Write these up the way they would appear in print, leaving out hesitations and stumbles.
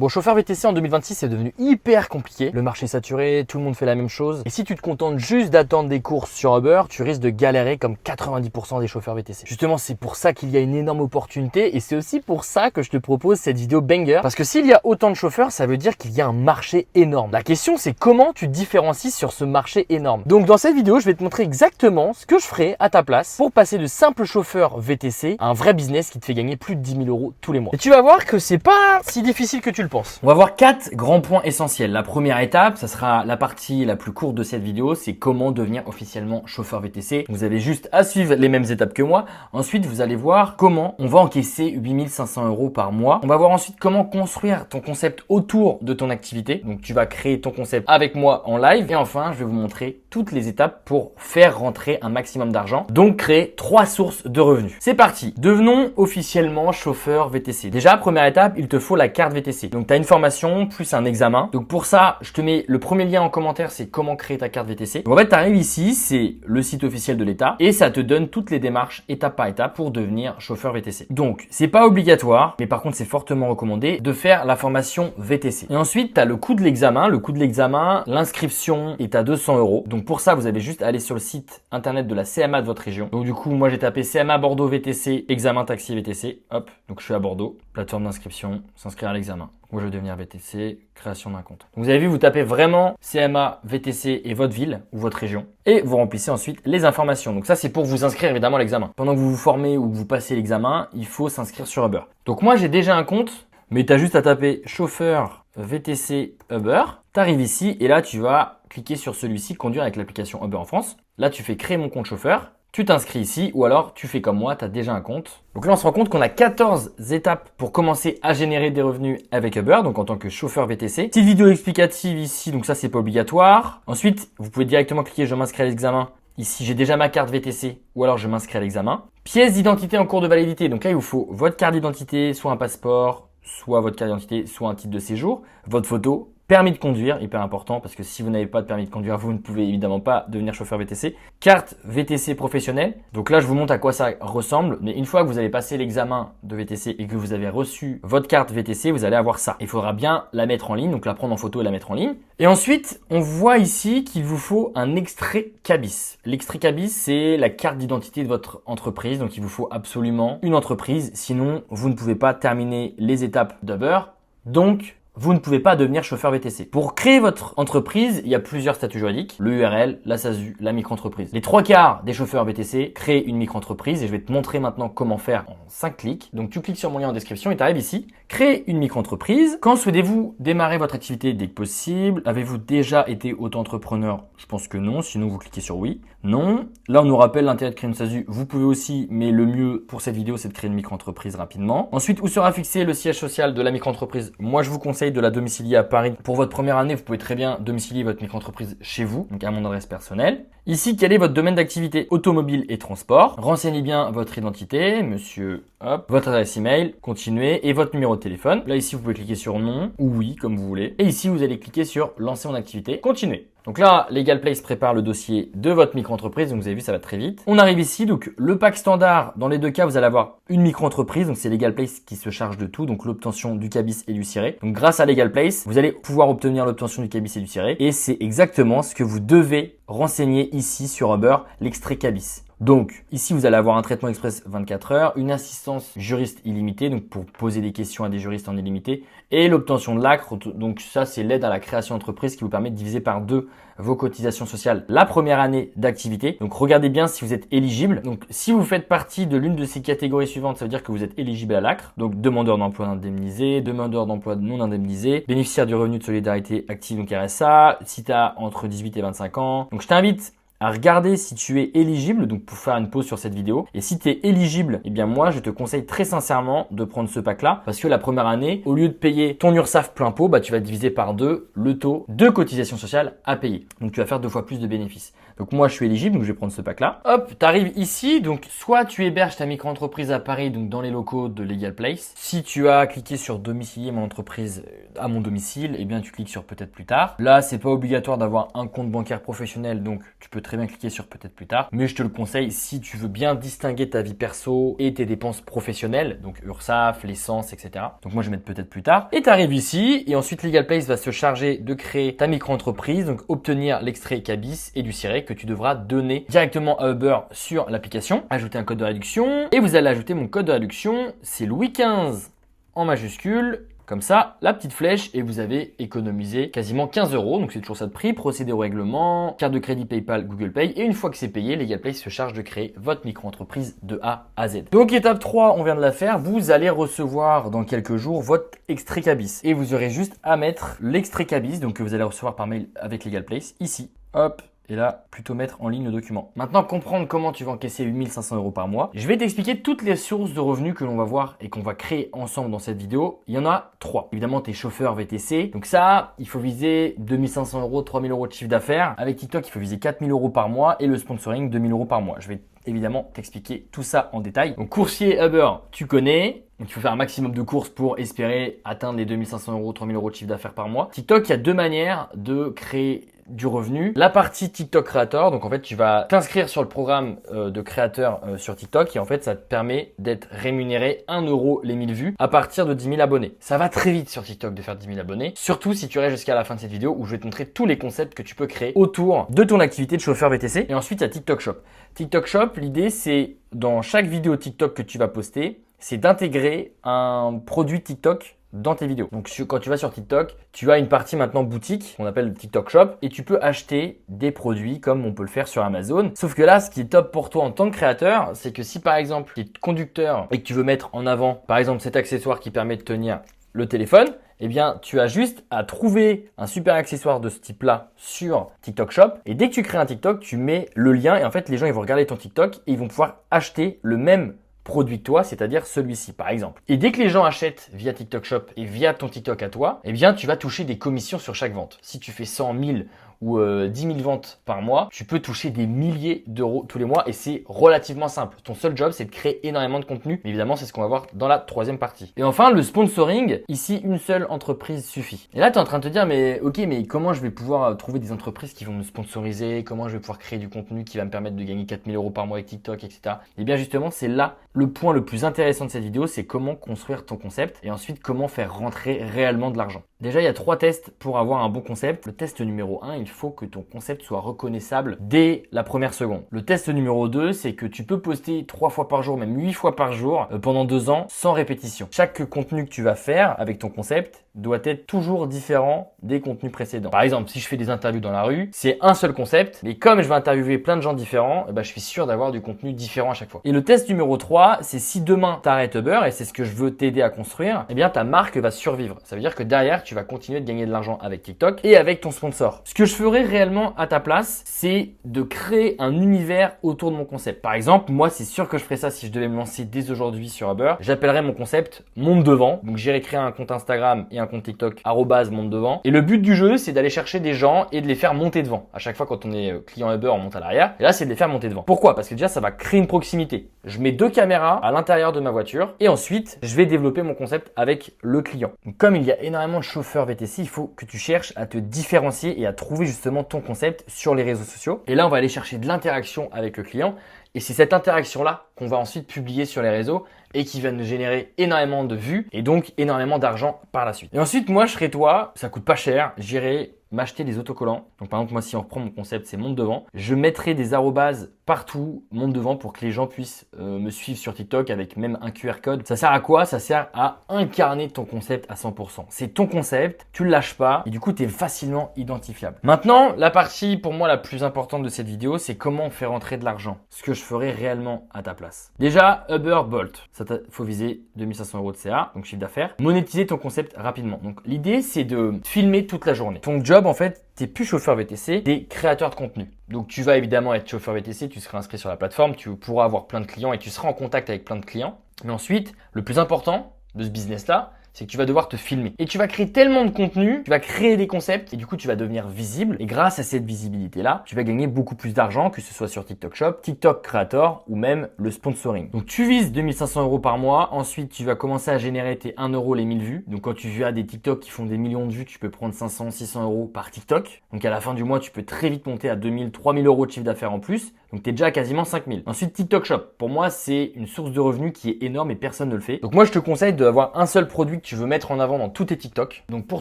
Bon, chauffeur VTC en 2026, c'est devenu hyper compliqué. Le marché est saturé, tout le monde fait la même chose. Et si tu te contentes juste d'attendre des courses sur Uber, tu risques de galérer comme 90% des chauffeurs VTC. Justement, c'est pour ça qu'il y a une énorme opportunité et c'est aussi pour ça que je te propose cette vidéo banger. Parce que s'il y a autant de chauffeurs, ça veut dire qu'il y a un marché énorme. La question, c'est comment tu te différencies sur ce marché énorme. Donc, dans cette vidéo, je vais te montrer exactement ce que je ferai à ta place pour passer de simple chauffeur VTC à un vrai business qui te fait gagner plus de 10 000 euros tous les mois. Et tu vas voir que c'est pas si difficile que tu le penses. On va voir 4 grands points essentiels. La première étape, ça sera la partie la plus courte de cette vidéo, c'est comment devenir officiellement chauffeur VTC. Vous avez juste à suivre les mêmes étapes que moi. Ensuite, vous allez voir comment on va encaisser 8 500 euros par mois. On va voir ensuite comment construire ton concept autour de ton activité. Donc, tu vas créer ton concept avec moi en live. Et enfin, je vais vous montrer toutes les étapes pour faire rentrer un maximum d'argent. Donc, créer 3 sources de revenus. C'est parti. Devenons officiellement chauffeur VTC. Déjà, première étape, il te faut la carte VTC. Donc, tu as une formation plus un examen. Donc pour ça, je te mets le premier lien en commentaire, c'est comment créer ta carte VTC. Donc en fait, tu arrives ici, c'est le site officiel de l'État et ça te donne toutes les démarches étape par étape pour devenir chauffeur VTC. Donc c'est pas obligatoire, mais par contre c'est fortement recommandé de faire la formation VTC. Et ensuite, tu as le coût de l'examen. Le coût de l'examen, l'inscription est à 200 euros. Donc pour ça, vous avez juste à aller sur le site internet de la CMA de votre région. Donc du coup, moi j'ai tapé CMA Bordeaux VTC, examen taxi VTC. Hop, donc je suis à Bordeaux, plateforme d'inscription, s'inscrire à l'examen. Moi, je vais devenir VTC, création d'un compte. Donc, vous avez vu, vous tapez vraiment CMA, VTC et votre ville ou votre région. Et vous remplissez ensuite les informations. Donc, ça, c'est pour vous inscrire évidemment à l'examen. Pendant que vous vous formez ou que vous passez l'examen, il faut s'inscrire sur Uber. Donc, moi, j'ai déjà un compte, mais tu as juste à taper chauffeur VTC Uber. Tu arrives ici et là, tu vas cliquer sur celui-ci, conduire avec l'application Uber en France. Là, tu fais créer mon compte chauffeur. Tu t'inscris ici ou alors tu fais comme moi, tu as déjà un compte. Donc là, on se rend compte qu'on a 14 étapes pour commencer à générer des revenus avec Uber, donc en tant que chauffeur VTC. Petite vidéo explicative ici, donc ça, c'est pas obligatoire. Ensuite, vous pouvez directement cliquer « Je m'inscris à l'examen ». Ici, j'ai déjà ma carte VTC ou alors je m'inscris à l'examen. Pièce d'identité en cours de validité. Donc là, il vous faut votre carte d'identité, soit un passeport, soit votre carte d'identité, soit un titre de séjour, votre photo. Permis de conduire, hyper important parce que si vous n'avez pas de permis de conduire, vous ne pouvez évidemment pas devenir chauffeur VTC. Carte VTC professionnelle. Donc là, je vous montre à quoi ça ressemble. Mais une fois que vous avez passé l'examen de VTC et que vous avez reçu votre carte VTC, vous allez avoir ça. Il faudra bien la mettre en ligne, donc la prendre en photo et la mettre en ligne. Et ensuite, on voit ici qu'il vous faut un extrait CABIS. L'extrait CABIS, c'est la carte d'identité de votre entreprise. Donc il vous faut absolument une entreprise. Sinon, vous ne pouvez pas terminer les étapes d'Uber. Donc, vous ne pouvez pas devenir chauffeur VTC. Pour créer votre entreprise, il y a plusieurs statuts juridiques. Le URL, la SASU, la micro-entreprise. Les 3/4 des chauffeurs VTC créent une micro-entreprise et je vais te montrer maintenant comment faire en 5 clics. Donc tu cliques sur mon lien en description et tu arrives ici. Créer une micro-entreprise. Quand souhaitez-vous démarrer votre activité dès que possible? Avez-vous déjà été auto-entrepreneur? Je pense que non, sinon vous cliquez sur oui. Non. Là, on nous rappelle l'intérêt de créer une SASU. Vous pouvez aussi, mais le mieux pour cette vidéo, c'est de créer une micro-entreprise rapidement. Ensuite, où sera fixé le siège social de la micro-entreprise? Moi, je vous conseille de la domicilier à Paris. Pour votre première année, vous pouvez très bien domicilier votre micro-entreprise chez vous, donc à mon adresse personnelle. Ici, quel est votre domaine d'activité? Automobile et transport. Renseignez bien votre identité, monsieur, hop, votre adresse email, continuez, et votre numéro de téléphone. Là, ici, vous pouvez cliquer sur non ou oui, comme vous voulez. Et ici, vous allez cliquer sur lancer en activité, continuez. Donc là, Legal Place prépare le dossier de votre micro-entreprise. Donc vous avez vu, ça va très vite. On arrive ici. Donc le pack standard, dans les deux cas, vous allez avoir une micro-entreprise. Donc c'est Legal Place qui se charge de tout. Donc l'obtention du CABIS et du SIRE. Donc grâce à Legal Place, vous allez pouvoir obtenir l'obtention du CABIS et du SIRE. Et c'est exactement ce que vous devez renseigner ici sur Uber, l'extrait CABIS. Donc, ici, vous allez avoir un traitement express 24 heures, une assistance juriste illimitée, donc pour poser des questions à des juristes en illimité, et l'obtention de l'ACRE. Donc ça, c'est l'aide à la création d'entreprise qui vous permet de diviser par 2 vos cotisations sociales la première année d'activité. Donc, regardez bien si vous êtes éligible. Donc, si vous faites partie de l'une de ces catégories suivantes, ça veut dire que vous êtes éligible à l'ACRE. Donc, demandeur d'emploi indemnisé, demandeur d'emploi non indemnisé, bénéficiaire du revenu de solidarité active, donc RSA, si tu as entre 18 et 25 ans. Donc, je t'invite à regarder si tu es éligible, donc pour faire une pause sur cette vidéo. Et si tu es éligible, eh bien moi, je te conseille très sincèrement de prendre ce pack-là parce que la première année, au lieu de payer ton URSSAF plein pot, tu vas diviser par 2 le taux de cotisation sociale à payer. Donc, tu vas faire 2 fois plus de bénéfices. Donc moi je suis éligible, donc je vais prendre ce pack-là. Hop, tu arrives ici, donc soit tu héberges ta micro-entreprise à Paris, donc dans les locaux de Legal Place. Si tu as cliqué sur domicilier mon entreprise à mon domicile, eh bien tu cliques sur peut-être plus tard. Là, c'est pas obligatoire d'avoir un compte bancaire professionnel, donc tu peux très bien cliquer sur peut-être plus tard. Mais je te le conseille si tu veux bien distinguer ta vie perso et tes dépenses professionnelles, donc URSSAF, l'essence, etc. Donc moi je vais mettre peut-être plus tard. Et tu arrives ici et ensuite Legal Place va se charger de créer ta micro-entreprise, donc obtenir l'extrait CABIS et du SIRET que tu devras donner directement à Uber sur l'application. Ajouter un code de réduction et vous allez ajouter mon code de réduction, c'est Louis XV en majuscule. Comme ça, la petite flèche et vous avez économisé quasiment 15 €. Donc c'est toujours ça de prix. Procéder au règlement, carte de crédit PayPal, Google Pay. Et une fois que c'est payé, Legal Place se charge de créer votre micro-entreprise de A à Z. Donc étape 3, on vient de la faire. Vous allez recevoir dans quelques jours votre extrait CABIS. Et vous aurez juste à mettre l'extrait CABIS, donc que vous allez recevoir par mail avec Legal Place, ici. Hop. Et là, plutôt mettre en ligne le document. Maintenant, comprendre comment tu vas encaisser 8 500 € par mois. Je vais t'expliquer toutes les sources de revenus que l'on va voir et qu'on va créer ensemble dans cette vidéo. Il y en a 3. Évidemment, tes chauffeurs VTC. Donc ça, il faut viser 2 500 €, 3 000 € de chiffre d'affaires. Avec TikTok, il faut viser 4 000 € par mois et le sponsoring, 2 000 € par mois. Je vais évidemment t'expliquer tout ça en détail. Donc coursier Uber, tu connais. Donc il faut faire un maximum de courses pour espérer atteindre les 2 500 €, 3 000 € de chiffre d'affaires par mois. TikTok, il y a 2 manières de créer du revenu. La partie TikTok Creator, donc en fait tu vas t'inscrire sur le programme de créateur sur TikTok et en fait ça te permet d'être rémunéré 1 € les 1000 vues à partir de 10 000 abonnés. Ça va très vite sur TikTok de faire 10 000 abonnés, surtout si tu restes jusqu'à la fin de cette vidéo où je vais te montrer tous les concepts que tu peux créer autour de ton activité de chauffeur VTC. Et ensuite il y a TikTok Shop. TikTok Shop, l'idée c'est dans chaque vidéo TikTok que tu vas poster, c'est d'intégrer un produit TikTok dans tes vidéos. Donc quand tu vas sur TikTok, tu as une partie maintenant boutique qu'on appelle le TikTok Shop et tu peux acheter des produits comme on peut le faire sur Amazon. Sauf que là, ce qui est top pour toi en tant que créateur, c'est que si par exemple tu es conducteur et que tu veux mettre en avant par exemple cet accessoire qui permet de tenir le téléphone, eh bien, tu as juste à trouver un super accessoire de ce type-là sur TikTok Shop. Et dès que tu crées un TikTok, tu mets le lien et en fait, les gens ils vont regarder ton TikTok et ils vont pouvoir acheter le même produit que toi, c'est-à-dire celui-ci par exemple. Et dès que les gens achètent via TikTok Shop et via ton TikTok à toi, eh bien tu vas toucher des commissions sur chaque vente. Si tu fais 100 000 ou 10 000 ventes par mois, tu peux toucher des milliers d'euros tous les mois et c'est relativement simple. Ton seul job, c'est de créer énormément de contenu. Mais évidemment, c'est ce qu'on va voir dans la troisième partie. Et enfin, le sponsoring. Ici, une seule entreprise suffit. Et là, tu es en train de te dire, mais ok, mais comment je vais pouvoir trouver des entreprises qui vont me sponsoriser? Comment je vais pouvoir créer du contenu qui va me permettre de gagner 4 000 € par mois avec TikTok, etc. Et bien justement, c'est là le point le plus intéressant de cette vidéo, c'est comment construire ton concept et ensuite comment faire rentrer réellement de l'argent. Déjà, il y a 3 tests pour avoir un bon concept. Le test numéro 1, il faut que ton concept soit reconnaissable dès la première seconde. Le test numéro 2, c'est que tu peux poster 3 fois par jour, même 8 fois par jour pendant 2 ans sans répétition. Chaque contenu que tu vas faire avec ton concept doit être toujours différent des contenus précédents. Par exemple, si je fais des interviews dans la rue, c'est un seul concept, mais comme je vais interviewer plein de gens différents, je suis sûr d'avoir du contenu différent à chaque fois. Et le test numéro 3, c'est si demain tu arrêtes Uber, et c'est ce que je veux t'aider à construire, eh bien ta marque va survivre. Ça veut dire que derrière, tu vas continuer de gagner de l'argent avec TikTok et avec ton sponsor. Ce que je ferais réellement à ta place, c'est de créer un univers autour de mon concept. Par exemple, moi, c'est sûr que je ferais ça si je devais me lancer dès aujourd'hui sur Uber. J'appellerais mon concept Monde Devant. Donc, j'irai créer un compte Instagram et un compte TikTok @Monde Devant. Et le but du jeu, c'est d'aller chercher des gens et de les faire monter devant. À chaque fois, quand on est client Uber, on monte à l'arrière. Et là, c'est de les faire monter devant. Pourquoi? Parce que déjà, ça va créer une proximité. Je mets 2 caméras à l'intérieur de ma voiture et ensuite, je vais développer mon concept avec le client. Donc, comme il y a énormément de chauffeurs VTC, il faut que tu cherches à te différencier et à trouver justement ton concept sur les réseaux sociaux. Et là, on va aller chercher de l'interaction avec le client. Et c'est cette interaction-là qu'on va ensuite publier sur les réseaux et qui va nous générer énormément de vues et donc énormément d'argent par la suite. Et ensuite, moi, je serai toi, ça coûte pas cher, j'irai m'acheter des autocollants. Donc par exemple, moi, si on reprend mon concept, c'est Monde Devant. Je mettrai des arrobases partout, Monde Devant, pour que les gens puissent me suivre sur TikTok avec même un QR code. Ça sert à quoi? Ça sert à incarner ton concept à 100%. C'est ton concept, tu le lâches pas et du coup, tu es facilement identifiable. Maintenant, la partie pour moi la plus importante de cette vidéo, c'est comment on fait rentrer de l'argent. Ce que je ferai réellement à ta place. Déjà, Uber, Bolt. Ça faut viser 2 500 € de CA, donc chiffre d'affaires. Monétiser ton concept rapidement. Donc l'idée, c'est de filmer toute la journée. Ton job, en fait, t'es plus chauffeur VTC, t'es créateur de contenu. Donc tu vas évidemment être chauffeur VTC, tu seras inscrit sur la plateforme, tu pourras avoir plein de clients et tu seras en contact avec plein de clients. Mais ensuite, le plus important de ce business-là, c'est que tu vas devoir te filmer. Et tu vas créer tellement de contenu, tu vas créer des concepts et du coup, tu vas devenir visible. Et grâce à cette visibilité-là, tu vas gagner beaucoup plus d'argent, que ce soit sur TikTok Shop, TikTok Creator ou même le sponsoring. Donc, tu vises 2500 € par mois. Ensuite, tu vas commencer à générer tes 1 € les 1000 vues. Donc, quand tu vois des TikTok qui font des millions de vues, tu peux prendre 500, 600 € par TikTok. Donc, à la fin du mois, tu peux très vite monter à 2000, 3000 € de chiffre d'affaires en plus. Donc, tu es déjà à quasiment 5000. Ensuite, TikTok Shop. Pour moi, c'est une source de revenus qui est énorme et personne ne le fait. Donc, moi, je te conseille d'avoir un seul produit que tu veux mettre en avant dans tous tes TikTok. Donc, pour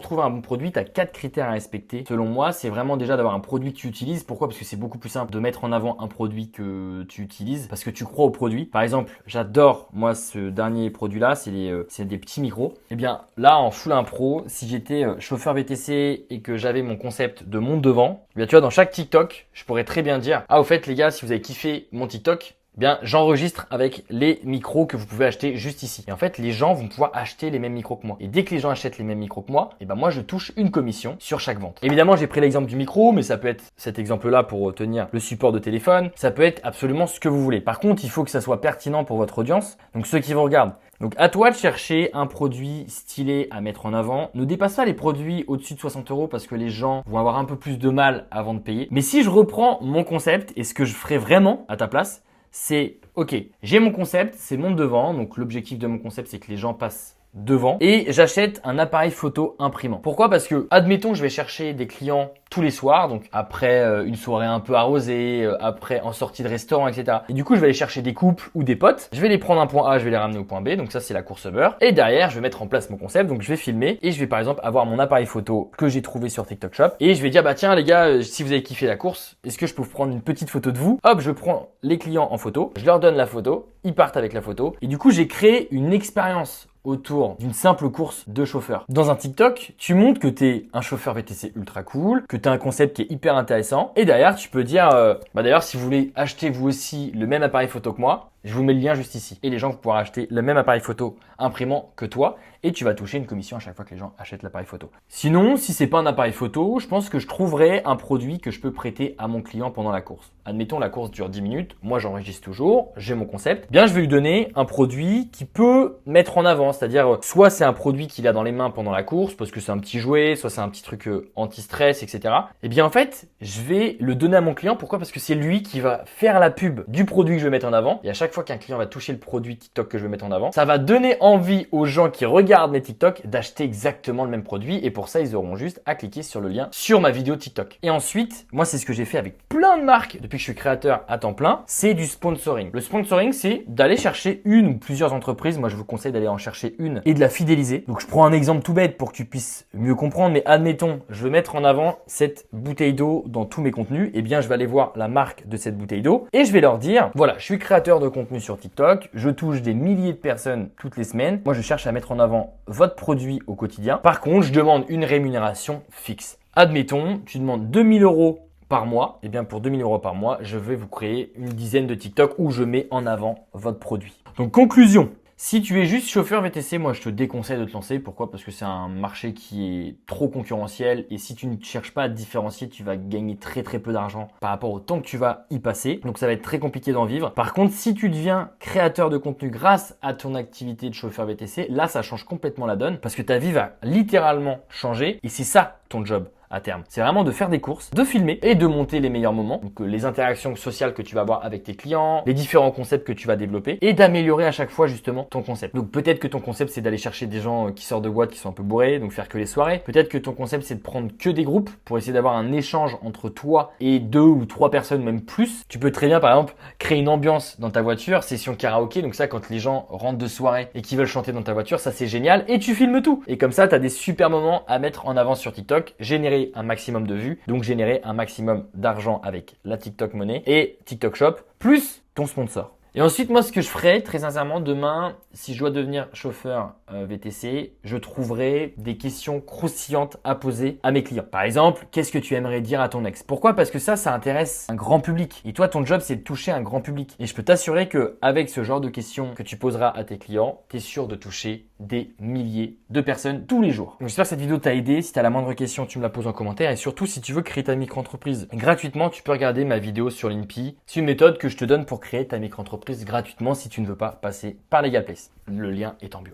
trouver un bon produit, tu as 4 critères à respecter. Selon moi, c'est vraiment déjà d'avoir un produit que tu utilises. Pourquoi? Parce que c'est beaucoup plus simple de mettre en avant un produit que tu utilises parce que tu crois au produit. Par exemple, j'adore, moi, ce dernier produit-là, c'est des petits micros. Eh bien, là, en full impro, si j'étais chauffeur VTC et que j'avais mon concept de monde devant, eh bien, tu vois, dans chaque TikTok, je pourrais très bien dire, ah, au fait, les gars, si vous avez kiffé mon TikTok, eh bien, j'enregistre avec les micros que vous pouvez acheter juste ici. Et en fait, les gens vont pouvoir acheter les mêmes micros que moi. Et dès que les gens achètent les mêmes micros que moi, eh ben moi, je touche une commission sur chaque vente. Évidemment, j'ai pris l'exemple du micro, mais ça peut être cet exemple-là pour tenir le support de téléphone. Ça peut être absolument ce que vous voulez. Par contre, il faut que ça soit pertinent pour votre audience. Donc, ceux qui vous regardent. Donc, à toi de chercher un produit stylé à mettre en avant. Ne dépasse pas les produits au-dessus de 60 € parce que les gens vont avoir un peu plus de mal avant de payer. Mais si je reprends mon concept et ce que je ferais vraiment à ta place, c'est ok, j'ai mon concept, c'est monde devant. Donc l'objectif de mon concept, c'est que les gens passent devant et j'achète un appareil photo imprimant. Pourquoi? Parce que, admettons, je vais chercher des clients tous les soirs, donc après une soirée un peu arrosée, après en sortie de restaurant, etc. Et du coup, je vais aller chercher des couples ou des potes. Je vais les prendre un point A, je vais les ramener au point B. Donc ça, c'est la course Uber. Et derrière, je vais mettre en place mon concept. Donc je vais filmer et je vais par exemple avoir mon appareil photo que j'ai trouvé sur TikTok Shop et je vais dire, bah tiens les gars, si vous avez kiffé la course, est-ce que je peux vous prendre une petite photo de vous? Hop, je prends les clients en photo, je leur donne la photo, ils partent avec la photo et du coup, j'ai créé une expérience autour d'une simple course de chauffeur. Dans un TikTok, tu montres que tu es un chauffeur VTC ultra cool, que tu as un concept qui est hyper intéressant et derrière, tu peux dire bah d'ailleurs, si vous voulez acheter vous aussi le même appareil photo que moi, je vous mets le lien juste ici. Et les gens vont pouvoir acheter le même appareil photo imprimant que toi et tu vas toucher une commission à chaque fois que les gens achètent l'appareil photo. Sinon, si c'est pas un appareil photo, je pense que je trouverai un produit que je peux prêter à mon client pendant la course. Admettons, la course dure 10 minutes. Moi, j'enregistre toujours. J'ai mon concept. Bien, je vais lui donner un produit qui peut mettre en avant. C'est-à-dire, soit c'est un produit qu'il a dans les mains pendant la course parce que c'est un petit jouet, soit c'est un petit truc anti-stress, etc. Et bien, en fait, je vais le donner à mon client. Pourquoi? Parce que c'est lui qui va faire la pub du produit que je vais mettre en avant. Et à chaque fois qu'un client va toucher le produit TikTok que je vais mettre en avant, ça va donner envie aux gens qui regardent mes TikTok d'acheter exactement le même produit. Et pour ça, ils auront juste à cliquer sur le lien sur ma vidéo TikTok. Et ensuite, moi, c'est ce que j'ai fait avec plein de marques depuis que je suis créateur à temps plein, c'est du sponsoring. Le sponsoring, c'est d'aller chercher une ou plusieurs entreprises. Moi, je vous conseille d'aller en chercher une et de la fidéliser. Donc, je prends un exemple tout bête pour que tu puisses mieux comprendre. Mais admettons, je veux mettre en avant cette bouteille d'eau dans tous mes contenus. Eh bien, je vais aller voir la marque de cette bouteille d'eau et je vais leur dire, voilà, je suis créateur de contenu sur TikTok. Je touche des milliers de personnes toutes les semaines. Moi, je cherche à mettre en avant votre produit au quotidien. Par contre, je demande une rémunération fixe. Admettons, tu demandes 2000 € par mois, et bien pour 2000 € par mois, je vais vous créer une dizaine de TikTok où je mets en avant votre produit. Donc conclusion, si tu es juste chauffeur VTC, moi je te déconseille de te lancer. Pourquoi? Parce que c'est un marché qui est trop concurrentiel et si tu ne cherches pas à te différencier, tu vas gagner très peu d'argent par rapport au temps que tu vas y passer. Donc ça va être très compliqué d'en vivre. Par contre, si tu deviens créateur de contenu grâce à ton activité de chauffeur VTC, là ça change complètement la donne parce que ta vie va littéralement changer et c'est ça ton job à terme. C'est vraiment de faire des courses, de filmer et de monter les meilleurs moments. Donc les interactions sociales que tu vas avoir avec tes clients, les différents concepts que tu vas développer et d'améliorer à chaque fois justement ton concept. Donc peut-être que ton concept c'est d'aller chercher des gens qui sortent de boîte qui sont un peu bourrés, donc faire que les soirées. Peut-être que ton concept c'est de prendre que des groupes pour essayer d'avoir un échange entre toi et 2 ou 3 personnes, même plus. Tu peux très bien par exemple créer une ambiance dans ta voiture, session karaoké. Donc ça, quand les gens rentrent de soirée et qui veulent chanter dans ta voiture, ça c'est génial et tu filmes tout. Et comme ça, tu as des super moments à mettre en avant sur TikTok, générer un maximum de vues, donc générer un maximum d'argent avec la TikTok Money et TikTok Shop, plus ton sponsor. Et ensuite, moi, ce que je ferai, très sincèrement, demain, si je dois devenir chauffeur VTC, je trouverai des questions croustillantes à poser à mes clients. Par exemple, qu'est-ce que tu aimerais dire à ton ex? Pourquoi? Parce que ça intéresse un grand public. Et toi, ton job, c'est de toucher un grand public. Et je peux t'assurer que avec ce genre de questions que tu poseras à tes clients, tu es sûr de toucher des milliers de personnes tous les jours. Donc, j'espère que cette vidéo t'a aidé. Si tu as la moindre question, tu me la poses en commentaire. Et surtout, si tu veux créer ta micro-entreprise gratuitement, tu peux regarder ma vidéo sur l'INPI. C'est une méthode que je te donne pour créer ta micro-entreprise gratuitement si tu ne veux pas passer par LegalPlace. Le lien est en bio.